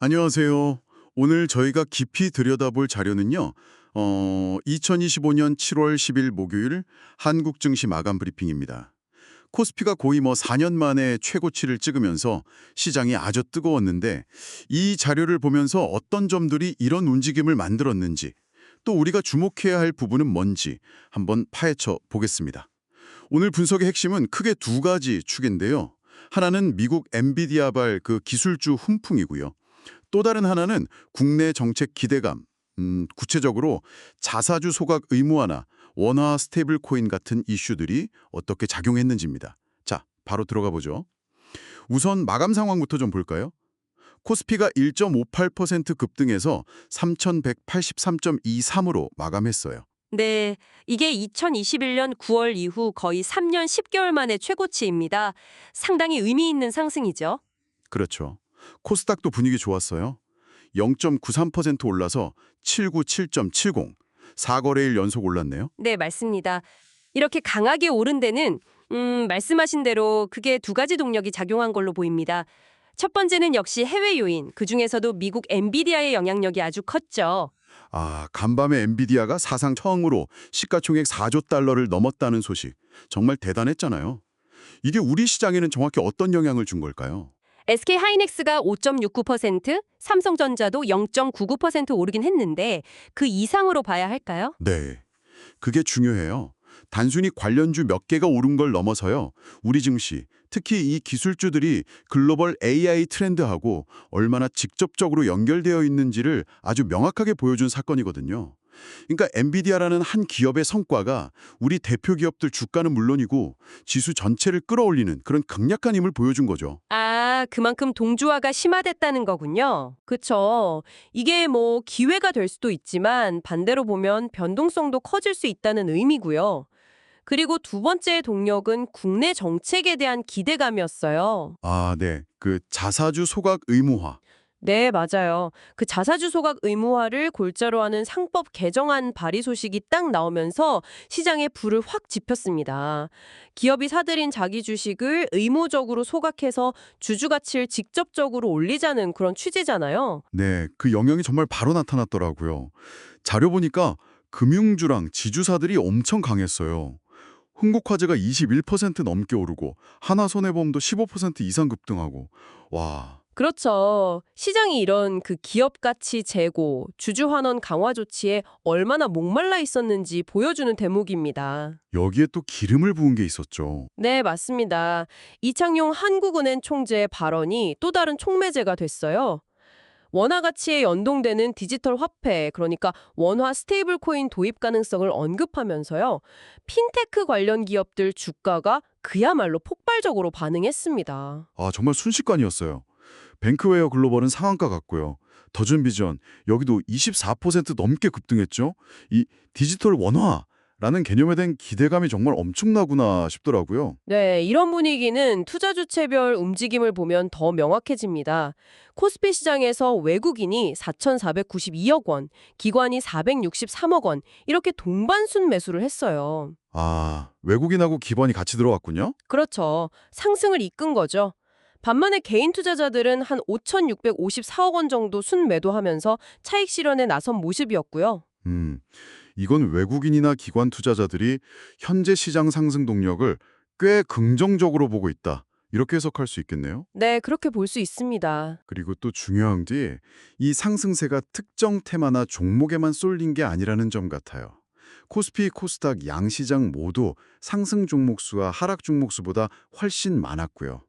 안녕하세요. 오늘 저희가 깊이 들여다볼 자료는요. 2025년 7월 10일 목요일 한국 증시 마감 브리핑입니다. 코스피가 거의 4년 만에 최고치를 찍으면서 시장이 아주 뜨거웠는데 이 자료를 보면서 어떤 점들이 이런 움직임을 만들었는지 또 우리가 주목해야 할 부분은 뭔지 한번 파헤쳐 보겠습니다. 오늘 분석의 핵심은 크게 두 가지 축인데요. 하나는 미국 엔비디아발 그 기술주 훈풍이고요. 또 다른 하나는 국내 정책 기대감, 구체적으로 자사주 소각 의무화나 원화 스테이블 코인 같은 이슈들이 어떻게 작용했는지입니다. 자, 바로 들어가 보죠. 우선 마감 상황부터 좀 볼까요? 코스피가 1.58% 급등해서 3,183.23으로 마감했어요. 네, 이게 2021년 9월 이후 거의 3년 10개월 만의 최고치입니다. 상당히 의미 있는 상승이죠. 그렇죠. 코스닥도 분위기 좋았어요. 0.93% 올라서 797.70, 4거래일 연속 올랐네요. 네, 맞습니다. 이렇게 강하게 오른 데는 말씀하신 대로 그게 두 가지 동력이 작용한 걸로 보입니다. 첫 번째는 역시 해외 요인, 그중에서도 미국 엔비디아의 영향력이 아주 컸죠. 간밤에 엔비디아가 사상 처음으로 시가총액 4조 달러를 넘었다는 소식. 정말 대단했잖아요. 이게 우리 시장에는 정확히 어떤 영향을 준 걸까요? SK 하이닉스가 5.69%, 삼성전자도 0.99% 오르긴 했는데 그 이상으로 봐야 할까요? 네, 그게 중요해요. 단순히 관련주 몇 개가 오른 걸 넘어서요. 우리 증시, 특히 이 기술주들이 글로벌 AI 트렌드하고 얼마나 직접적으로 연결되어 있는지를 아주 명확하게 보여준 사건이거든요. 그러니까 엔비디아라는 한 기업의 성과가 우리 대표 기업들 주가는 물론이고 지수 전체를 끌어올리는 그런 강력한 힘을 보여준 거죠. 그만큼 동조화가 심화됐다는 거군요. 그쵸. 이게 기회가 될 수도 있지만 반대로 보면 변동성도 커질 수 있다는 의미고요. 그리고 두 번째 동력은 국내 정책에 대한 기대감이었어요. 네. 그 자사주 소각 의무화. 네, 맞아요. 그 자사주 소각 의무화를 골자로 하는 상법 개정안 발의 소식이 딱 나오면서 시장에 불을 확 지폈습니다. 기업이 사들인 자기 주식을 의무적으로 소각해서 주주 가치를 직접적으로 올리자는 그런 취지잖아요. 네, 그 영향이 정말 바로 나타났더라고요. 자료 보니까 금융주랑 지주사들이 엄청 강했어요. 흥국화재가 21% 넘게 오르고 하나손해보험도 15% 이상 급등하고 와, 그렇죠. 시장이 이런 그 기업 가치 제고, 주주 환원 강화 조치에 얼마나 목말라 있었는지 보여주는 대목입니다. 여기에 또 기름을 부은 게 있었죠. 네, 맞습니다. 이창용 한국은행 총재의 발언이 또 다른 촉매제가 됐어요. 원화 가치에 연동되는 디지털 화폐, 그러니까 원화 스테이블 코인 도입 가능성을 언급하면서요. 핀테크 관련 기업들 주가가 그야말로 폭발적으로 반응했습니다. 정말 순식간이었어요. 뱅크웨어 글로벌은 상한가 같고요. 더준비전 여기도 24% 넘게 급등했죠. 이 디지털 원화라는 개념에 대한 기대감이 정말 엄청나구나 싶더라고요. 네, 이런 분위기는 투자 주체별 움직임을 보면 더 명확해집니다. 코스피 시장에서 외국인이 4,492억 원, 기관이 463억 원, 이렇게 동반순 매수를 했어요. 외국인하고 기관이 같이 들어왔군요. 그렇죠. 상승을 이끈 거죠. 반면에 개인 투자자들은 한 5,654억 원 정도 순매도하면서 차익 실현에 나선 모습이었고요. 음, 이건 외국인이나 기관 투자자들이 현재 시장 상승 동력을 꽤 긍정적으로 보고 있다. 이렇게 해석할 수 있겠네요. 네, 그렇게 볼 수 있습니다. 그리고 또 중요한 게 이 상승세가 특정 테마나 종목에만 쏠린 게 아니라는 점 같아요. 코스피, 코스닥 양시장 모두 상승 종목 수와 하락 종목 수보다 훨씬 많았고요.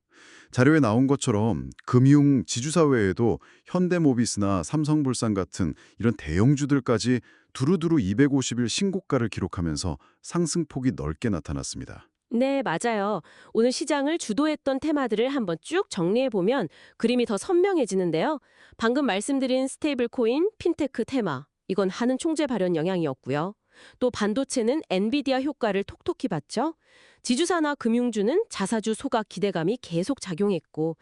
자료에 나온 것처럼 금융, 지주사 외에도 현대모비스나 삼성물산 같은 이런 대형주들까지 두루두루 250일 신고가를 기록하면서 상승폭이 넓게 나타났습니다. 네, 맞아요. 오늘 시장을 주도했던 테마들을 한번 쭉 정리해보면 그림이 더 선명해지는데요. 방금 말씀드린 스테이블 코인, 핀테크 테마. 이건 하는 총재 발언 영향이었고요. 또 반도체는 엔비디아 효과를 톡톡히 봤죠. 지주사나 금융주는 자사주 소각 기대감이 계속 작용했고,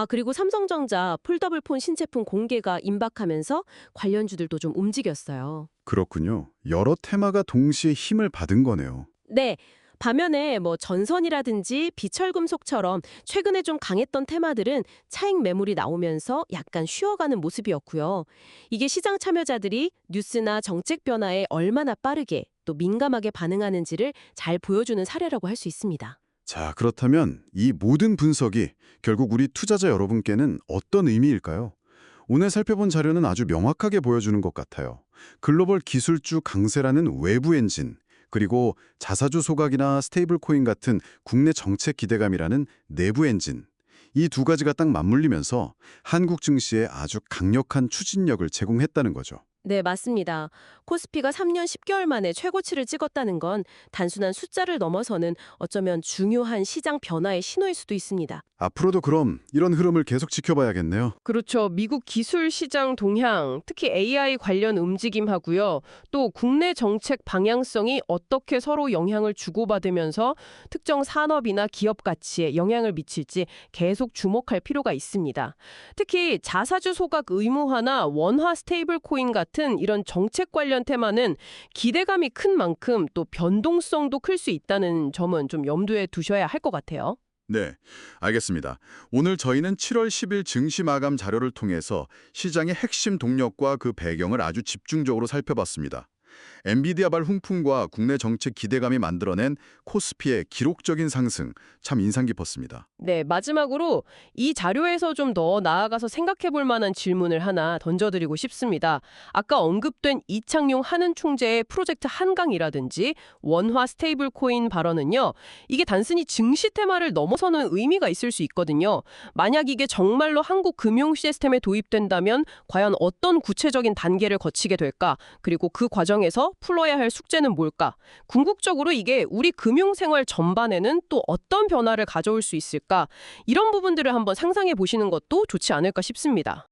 그리고 삼성전자 폴더블폰 신제품 공개가 임박하면서 관련주들도 좀 움직였어요. 그렇군요. 여러 테마가 동시에 힘을 받은 거네요. 네, 반면에 전선이라든지 비철금속처럼 최근에 좀 강했던 테마들은 차익 매물이 나오면서 약간 쉬어가는 모습이었고요. 이게 시장 참여자들이 뉴스나 정책 변화에 얼마나 빠르게 또 민감하게 반응하는지를 잘 보여주는 사례라고 할 수 있습니다. 자, 그렇다면 이 모든 분석이 결국 우리 투자자 여러분께는 어떤 의미일까요? 오늘 살펴본 자료는 아주 명확하게 보여주는 것 같아요. 글로벌 기술주 강세라는 외부 엔진, 그리고 자사주 소각이나 스테이블 코인 같은 국내 정책 기대감이라는 내부 엔진. 이 두 가지가 딱 맞물리면서 한국 증시에 아주 강력한 추진력을 제공했다는 거죠. 네, 맞습니다. 코스피가 3년 10개월 만에 최고치를 찍었다는 건 단순한 숫자를 넘어서는 어쩌면 중요한 시장 변화의 신호일 수도 있습니다. 앞으로도 그럼 이런 흐름을 계속 지켜봐야겠네요. 그렇죠. 미국 기술 시장 동향, 특히 AI 관련 움직임하고요. 또 국내 정책 방향성이 어떻게 서로 영향을 주고받으면서 특정 산업이나 기업 가치에 영향을 미칠지 계속 주목할 필요가 있습니다. 특히 자사주 소각 의무화나 원화 스테이블 코인 같은 이런 정책 관련 테마는 기대감이 큰 만큼 또 변동성도 클 수 있다는 점은 좀 염두에 두셔야 할 것 같아요. 네, 알겠습니다. 오늘 저희는 7월 10일 증시 마감 자료를 통해서 시장의 핵심 동력과 그 배경을 아주 집중적으로 살펴봤습니다. 엔비디아발 훈풍과 국내 정책 기대감이 만들어낸 코스피의 기록적인 상승, 참 인상 깊었습니다. 네, 마지막으로 이 자료에서 좀 더 나아가서 생각해 볼 만한 질문을 하나 던져드리고 싶습니다. 아까 언급된 이창용 한은 총재의 프로젝트 한강이라든지 원화 스테이블 코인 발언은요. 이게 단순히 증시 테마를 넘어서는 의미가 있을 수 있거든요. 만약 이게 정말로 한국 금융 시스템에 도입된다면 과연 어떤 구체적인 단계를 거치게 될까? 그리고 그 과정에서 풀어야 할 숙제는 뭘까? 궁극적으로 이게 우리 금융 생활 전반에는 또 어떤 변화를 가져올 수 있을까? 이런 부분들을 한번 상상해 보시는 것도 좋지 않을까 싶습니다.